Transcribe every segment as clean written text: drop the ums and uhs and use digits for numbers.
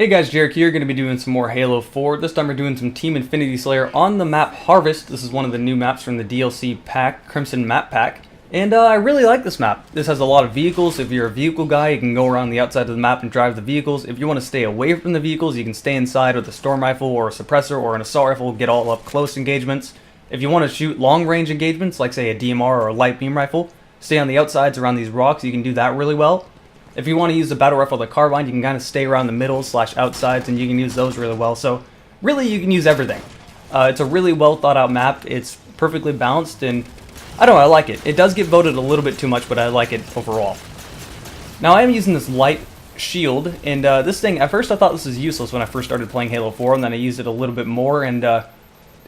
Hey guys, Jarek here, going to be doing some more Halo 4. This time we're doing some Team Infinity Slayer on the map Harvest. This is one of the new maps from the DLC pack, Crimson Map Pack. And I really like this map. This has a lot of vehicles. If you're a vehicle guy, you can go around the outside of the map and drive the vehicles. If you want to stay away from the vehicles, you can stay inside with a storm rifle or a suppressor or an assault rifle, get all up close engagements. If you want to shoot long range engagements, like say a DMR or a light beam rifle, stay on the outsides around these rocks, you can do that really well. If you want to use the battle rifle, the Carbine, you can kind of stay around the middle / outsides, and you can use those really well. So, really, you can use everything. It's a really well thought out map. It's perfectly balanced, and I don't know, I like it. It does get voted a little bit too much, but I like it overall. Now, I am using this light shield, and this thing, at first I thought this was useless when I first started playing Halo 4, and then I used it a little bit more, and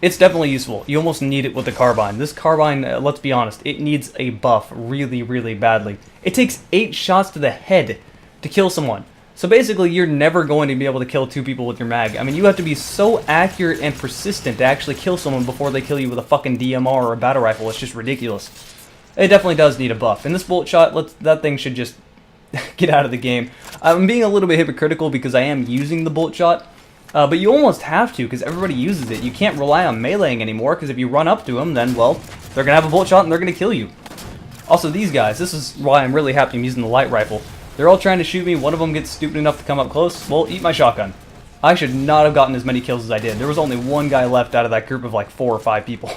it's definitely useful. You almost need it with the Carbine. This Carbine, let's be honest, it needs a buff really, really badly. It takes 8 shots to the head to kill someone. So basically, you're never going to be able to kill 2 people with your mag. I mean, you have to be so accurate and persistent to actually kill someone before they kill you with a fucking DMR or a battle rifle. It's just ridiculous. It definitely does need a buff. And this bullet shot, that thing should just get out of the game. I'm being a little bit hypocritical because I am using the bullet shot. But you almost have to, because everybody uses it. You can't rely on meleeing anymore, because if you run up to them, then, well, they're going to have a bullet shot and they're going to kill you. Also, these guys, this is why I'm really happy I'm using the light rifle. They're all trying to shoot me. One of them gets stupid enough to come up close. Well, eat my shotgun. I should not have gotten as many kills as I did. There was only one guy left out of that group of like 4 or 5 people.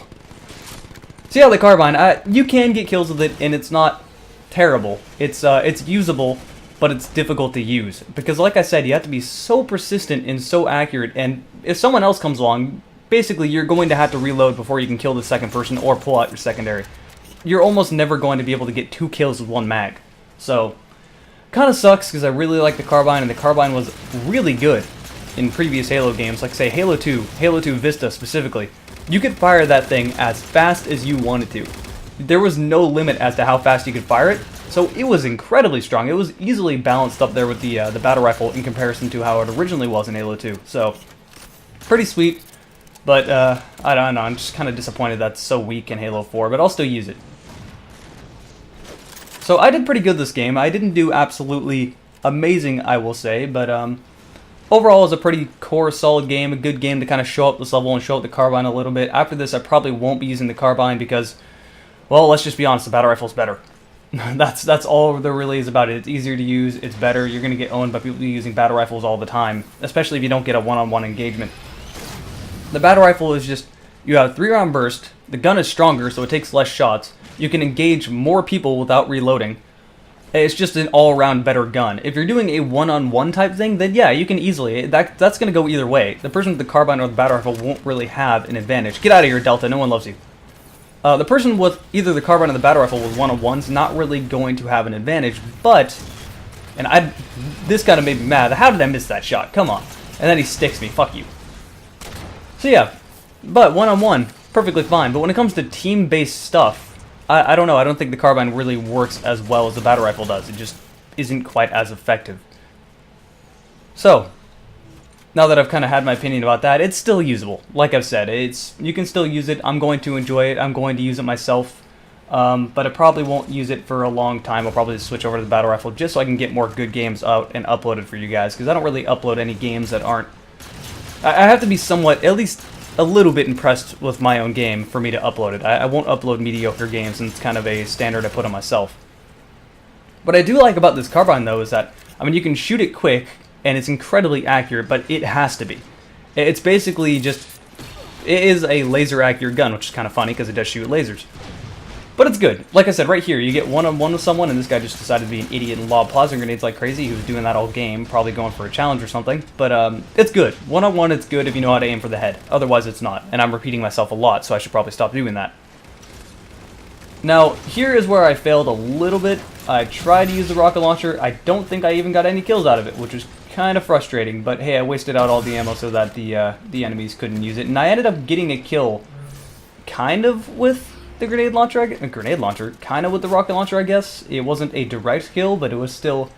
So yeah, the Carbine, you can get kills with it, and it's not terrible. It's usable, but it's difficult to use. Because like I said, you have to be so persistent and so accurate, and if someone else comes along, basically you're going to have to reload before you can kill the second person or pull out your secondary. You're almost never going to be able to get 2 kills with 1 mag. So, kind of sucks because I really like the Carbine, and the Carbine was really good in previous Halo games, like say Halo 2 Vista specifically. You could fire that thing as fast as you wanted to. There was no limit as to how fast you could fire it, so it was incredibly strong. It was easily balanced up there with the battle rifle in comparison to how it originally was in Halo 2. So, pretty sweet, but I don't know, I'm just kind of disappointed that's so weak in Halo 4, but I'll still use it. So I did pretty good this game. I didn't do absolutely amazing, I will say, but overall it was a pretty core, solid game, a good game to kind of show up this level and show up the Carbine a little bit. After this, I probably won't be using the Carbine because, well, let's just be honest, the battle rifle's better. That's all there really is about it. It's easier to use, it's better. You're going to get owned by people using battle rifles all the time, especially if you don't get a one-on-one engagement. The battle rifle is just, you have a 3-round burst, the gun is stronger so it takes less shots, you can engage more people without reloading. It's just an all-around better gun. If you're doing a one-on-one type thing, then yeah, you can easily, that's going to go either way. The person with the Carbine or the battle rifle won't really have an advantage. Get out of here, Delta, no one loves you. The person with either the Carbine or the battle rifle with one-on-one's not really going to have an advantage, but, and this kind of made me mad. How did I miss that shot? Come on. And then he sticks me. Fuck you. So yeah, but one-on-one, perfectly fine. But when it comes to team-based stuff, I don't know. I don't think the Carbine really works as well as the battle rifle does. It just isn't quite as effective. So, now that I've kind of had my opinion about that, it's still usable. Like I've said, you can still use it. I'm going to enjoy it. I'm going to use it myself. But I probably won't use it for a long time. I'll probably just switch over to the battle rifle just so I can get more good games out and uploaded for you guys. Because I don't really upload any games that aren't... I have to be somewhat, at least a little bit impressed with my own game for me to upload it. I won't upload mediocre games, and it's kind of a standard I put on myself. What I do like about this Carbine, though, is that, I mean, you can shoot it quick, and it's incredibly accurate, but it has to be. It's basically just, it is a laser accurate gun, which is kind of funny because it does shoot lasers. But it's good. Like I said, right here, you get one-on-one with someone, and this guy just decided to be an idiot and lob plasma grenades like crazy. He was doing that all game, probably going for a challenge or something. But it's good. One-on-one, it's good if you know how to aim for the head. Otherwise, it's not. And I'm repeating myself a lot, so I should probably stop doing that. Now, here is where I failed a little bit. I tried to use the rocket launcher. I don't think I even got any kills out of it, which was kind of frustrating. But hey, I wasted out all the ammo so that the enemies couldn't use it. And I ended up getting a kill kind of with the grenade launcher, kind of with the rocket launcher, I guess. It wasn't a direct kill, but it was still,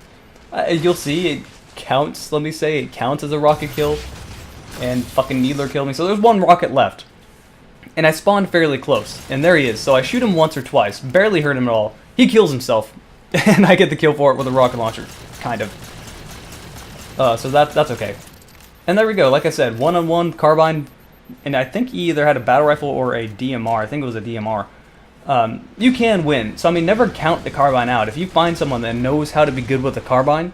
you'll see, it counts, let me say, it counts as a rocket kill, and fucking Needler killed me, so there's 1 rocket left, and I spawned fairly close, and there he is, so I shoot him once or twice, barely hurt him at all, he kills himself, and I get the kill for it with a rocket launcher, kind of. So that's okay. And there we go. Like I said, one-on-one Carbine, and I think he either had a battle rifle or a DMR. I think it was a DMR. You can win. So, I mean, never count the Carbine out. If you find someone that knows how to be good with the Carbine,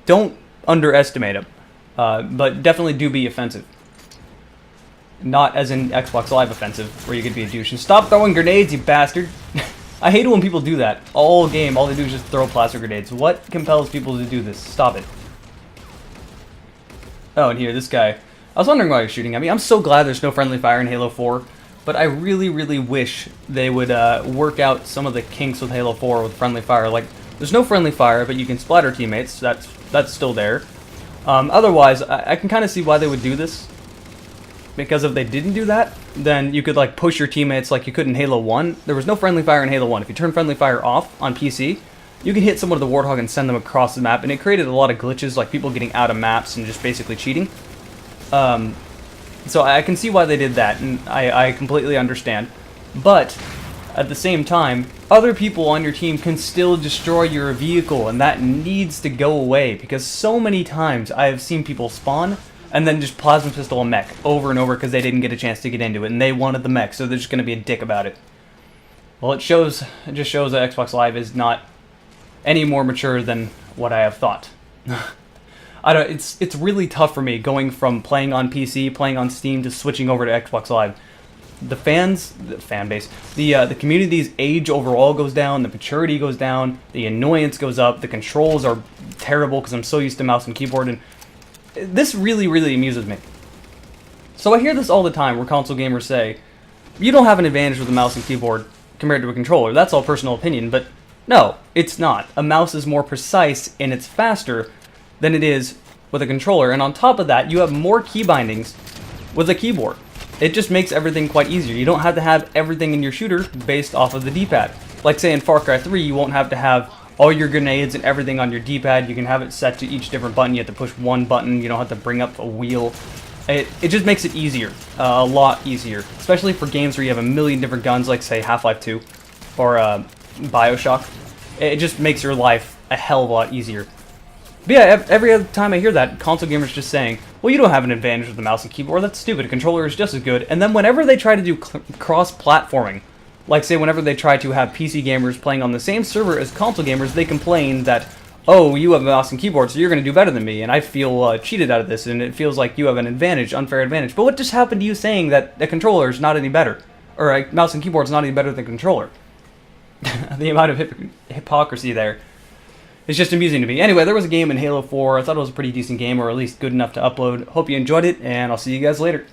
don't underestimate him. But definitely do be offensive. Not as in Xbox Live offensive, where you could be a douche. And stop throwing grenades, you bastard! I hate it when people do that. All game, all they do is just throw plastic grenades. What compels people to do this? Stop it. Oh, and here, this guy. I was wondering why he was shooting at me. I'm so glad there's no friendly fire in Halo 4. But I really, really wish they would work out some of the kinks with Halo 4 with friendly fire. Like, there's no friendly fire, but you can splatter teammates. That's still there. Otherwise, I can kind of see why they would do this. Because if they didn't do that, then you could like push your teammates like you could in Halo 1. There was no friendly fire in Halo 1. If you turn friendly fire off on PC, you can hit someone with a Warthog and send them across the map, and it created a lot of glitches, like people getting out of maps and just basically cheating. So I can see why they did that, and I completely understand. But at the same time, other people on your team can still destroy your vehicle, and that needs to go away, because so many times I have seen people spawn and then just plasma pistol a mech over and over because they didn't get a chance to get into it, and they wanted the mech, so they're just going to be a dick about it. Well, it just shows that Xbox Live is not any more mature than what I have thought. It's really tough for me going from playing on PC, playing on Steam, to switching over to Xbox Live. The fan base, the community's age overall goes down, the maturity goes down, the annoyance goes up, the controls are terrible because I'm so used to mouse and keyboard, and this really, really amuses me. So I hear this all the time where console gamers say, you don't have an advantage with a mouse and keyboard compared to a controller. That's all personal opinion, but no, it's not. A mouse is more precise and it's faster than it is with a controller, and on top of that, you have more key bindings with a keyboard. It just makes everything quite easier. You don't have to have everything in your shooter based off of the D-pad. Like say in Far Cry 3, you won't have to have all your grenades and everything on your D-pad. You can have it set to each different button. You have to push one button. You don't have to bring up a wheel. It just makes it easier, a lot easier, especially for games where you have a million different guns, like say Half-Life 2 or Bioshock. It just makes your life a hell of a lot easier. But yeah, every other time I hear that, console gamers just saying, well, you don't have an advantage with the mouse and keyboard, that's stupid, a controller is just as good. And then whenever they try to do cross-platforming, like say whenever they try to have PC gamers playing on the same server as console gamers, they complain that, oh, you have a mouse and keyboard, so you're going to do better than me, and I feel cheated out of this, and it feels like you have an advantage, unfair advantage. But what just happened to you saying that a controller is not any better? Or a mouse and keyboard is not any better than a controller? The amount of hypocrisy there. It's just amusing to me. Anyway, there was a game in Halo 4. I thought it was a pretty decent game, or at least good enough to upload. Hope you enjoyed it, and I'll see you guys later.